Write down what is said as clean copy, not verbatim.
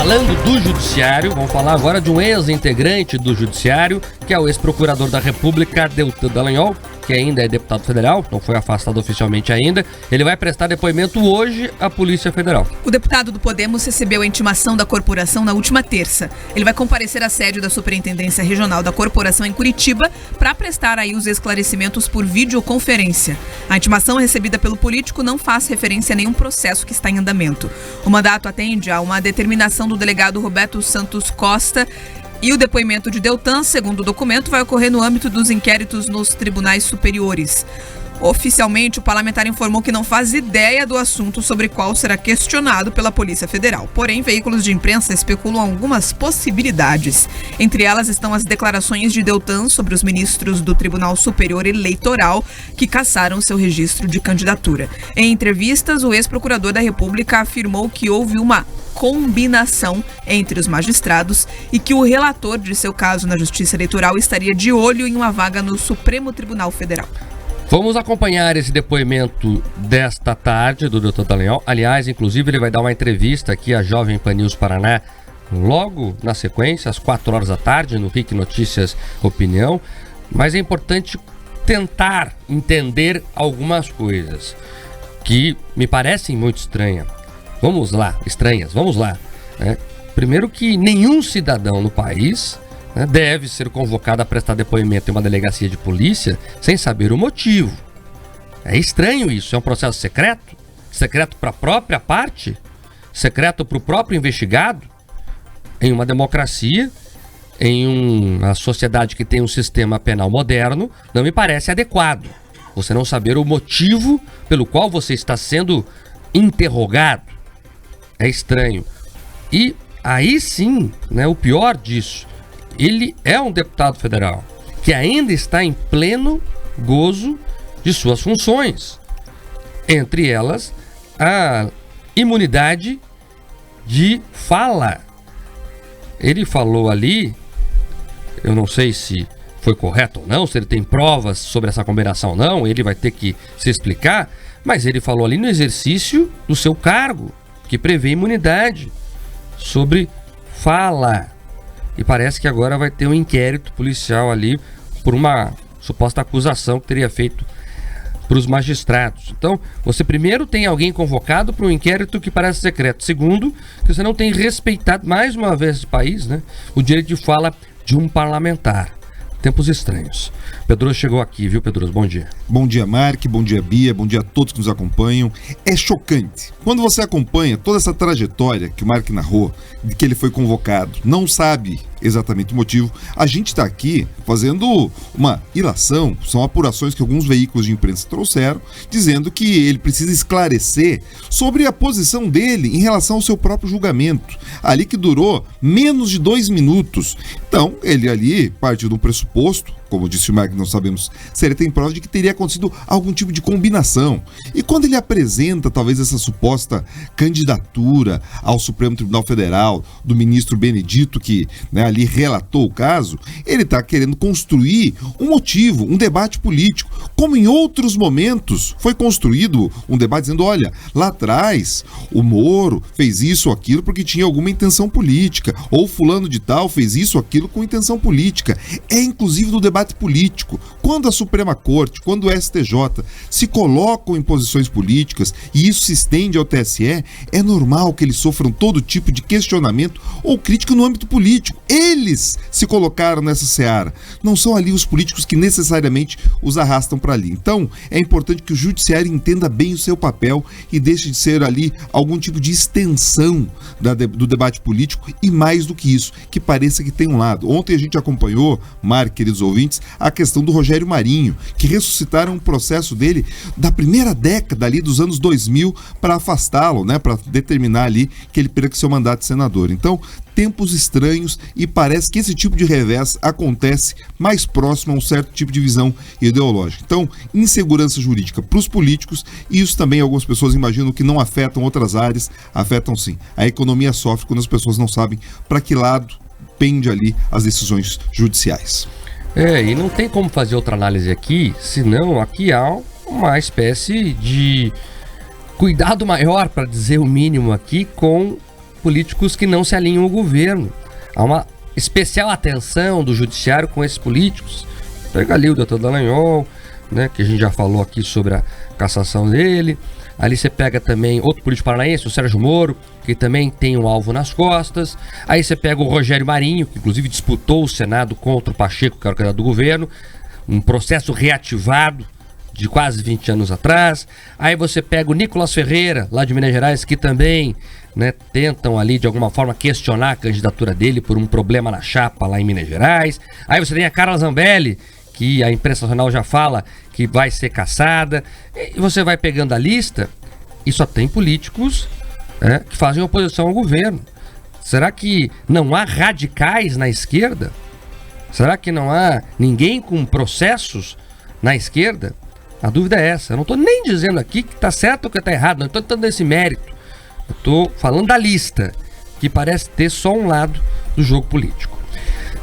falando do Judiciário, vamos falar agora de um ex-integrante do Judiciário, que é o ex-procurador da República, Deltan Dallagnol, que ainda é deputado federal, não foi afastado oficialmente ainda. Ele vai prestar depoimento hoje à Polícia Federal. O deputado do Podemos recebeu a intimação da corporação na última terça. Ele vai comparecer à sede da Superintendência Regional da Corporação em Curitiba para prestar aí os esclarecimentos por videoconferência. A intimação recebida pelo político não faz referência a nenhum processo que está em andamento. O mandato atende a uma determinação do delegado Roberto Santos Costa. E o depoimento de Deltan, segundo o documento, vai ocorrer no âmbito dos inquéritos nos tribunais superiores. Oficialmente, o parlamentar informou que não faz ideia do assunto sobre qual será questionado pela Polícia Federal. Porém, veículos de imprensa especulam algumas possibilidades. Entre elas estão as declarações de Deltan sobre os ministros do Tribunal Superior Eleitoral que cassaram seu registro de candidatura. Em entrevistas, o ex-procurador da República afirmou que houve uma combinação entre os magistrados e que o relator de seu caso na Justiça Eleitoral estaria de olho em uma vaga no Supremo Tribunal Federal. Vamos acompanhar esse depoimento desta tarde do Deltan Dallagnol. Aliás, inclusive, ele vai dar uma entrevista aqui à Jovem Pan News Paraná logo na sequência, às 4 horas da tarde, no RIC Notícias Opinião. Mas é importante tentar entender algumas coisas que me parecem muito estranhas. Vamos lá. Primeiro que nenhum cidadão no país deve ser convocado a prestar depoimento em uma delegacia de polícia sem saber o motivo. É estranho isso. É um processo secreto? Secreto para a própria parte? Secreto para o próprio investigado? Em uma democracia, em uma sociedade que tem um sistema penal moderno, não me parece adequado você não saber o motivo pelo qual você está sendo interrogado. É estranho. E aí sim, o pior disso, ele é um deputado federal que ainda está em pleno gozo de suas funções. Entre elas, a imunidade de fala. Ele falou ali, eu não sei se foi correto ou não, se ele tem provas sobre essa combinação ou não, ele vai ter que se explicar, mas ele falou ali no exercício do seu cargo, que prevê imunidade sobre fala. E parece que agora vai ter um inquérito policial ali por uma suposta acusação que teria feito para os magistrados. Então, você primeiro tem alguém convocado para um inquérito que parece secreto. Segundo, que você não tem respeitado, mais uma vez, esse país, o direito de fala de um parlamentar. Tempos estranhos. Pedroso chegou aqui, viu, Pedroso? Bom dia. Bom dia, Mark. Bom dia, Bia. Bom dia a todos que nos acompanham. É chocante. Quando você acompanha toda essa trajetória que o Mark narrou, de que ele foi convocado, não sabe exatamente o motivo, a gente está aqui fazendo uma ilação, são apurações que alguns veículos de imprensa trouxeram, dizendo que ele precisa esclarecer sobre a posição dele em relação ao seu próprio julgamento, ali que durou menos de 2 minutos. Então, ele ali partiu de um pressuposto, como disse o Mark, não sabemos se ele tem prova de que teria acontecido algum tipo de combinação. E quando ele apresenta talvez essa suposta candidatura ao Supremo Tribunal Federal do ministro Benedito, que ali relatou o caso, ele está querendo construir um motivo, um debate político, como em outros momentos foi construído um debate dizendo, olha, lá atrás o Moro fez isso ou aquilo porque tinha alguma intenção política, ou fulano de tal fez isso ou aquilo com intenção política. É inclusive do debate político. Quando a Suprema Corte, quando o STJ se colocam em posições políticas e isso se estende ao TSE, é normal que eles sofram todo tipo de questionamento ou crítica no âmbito político. Eles se colocaram nessa seara. Não são ali os políticos que necessariamente os arrastam para ali. Então, é importante que o judiciário entenda bem o seu papel e deixe de ser ali algum tipo de extensão do debate político e mais do que isso, que pareça que tem um lado. Ontem a gente acompanhou, Mark, queridos ouvintes, a questão do Rogério Marinho, que ressuscitaram um processo dele da primeira década ali dos anos 2000 para afastá-lo, para determinar ali que ele perca seu mandato de senador. Então, tempos estranhos e parece que esse tipo de revés acontece mais próximo a um certo tipo de visão ideológica. Então, insegurança jurídica para os políticos, e isso também algumas pessoas imaginam que não afetam outras áreas, afetam sim. A economia sofre quando as pessoas não sabem para que lado pende ali as decisões judiciais. E não tem como fazer outra análise aqui, senão aqui há uma espécie de cuidado maior, para dizer o mínimo aqui, com políticos que não se alinham ao governo. Há uma especial atenção do judiciário com esses políticos. Pega ali o doutor Dallagnol, né, que a gente já falou aqui sobre a cassação dele. Ali você pega também outro político paranaense, o Sérgio Moro, que também tem um alvo nas costas. Aí você pega o Rogério Marinho, que inclusive disputou o Senado contra o Pacheco, que era o candidato do governo. Um processo reativado de quase 20 anos atrás. Aí você pega o Nicolas Ferreira, lá de Minas Gerais, que também, né, tentam ali de alguma forma questionar a candidatura dele por um problema na chapa lá em Minas Gerais. Aí você tem a Carla Zambelli, que a imprensa nacional já fala que vai ser cassada. E você vai pegando a lista e só tem políticos, né, que fazem oposição ao governo. Será que não há radicais na esquerda? Será que não há ninguém com processos na esquerda? A dúvida é essa. Eu não estou nem dizendo aqui que está certo ou que está errado, não estou dando esse mérito. Eu estou falando da lista, que parece ter só um lado do jogo político.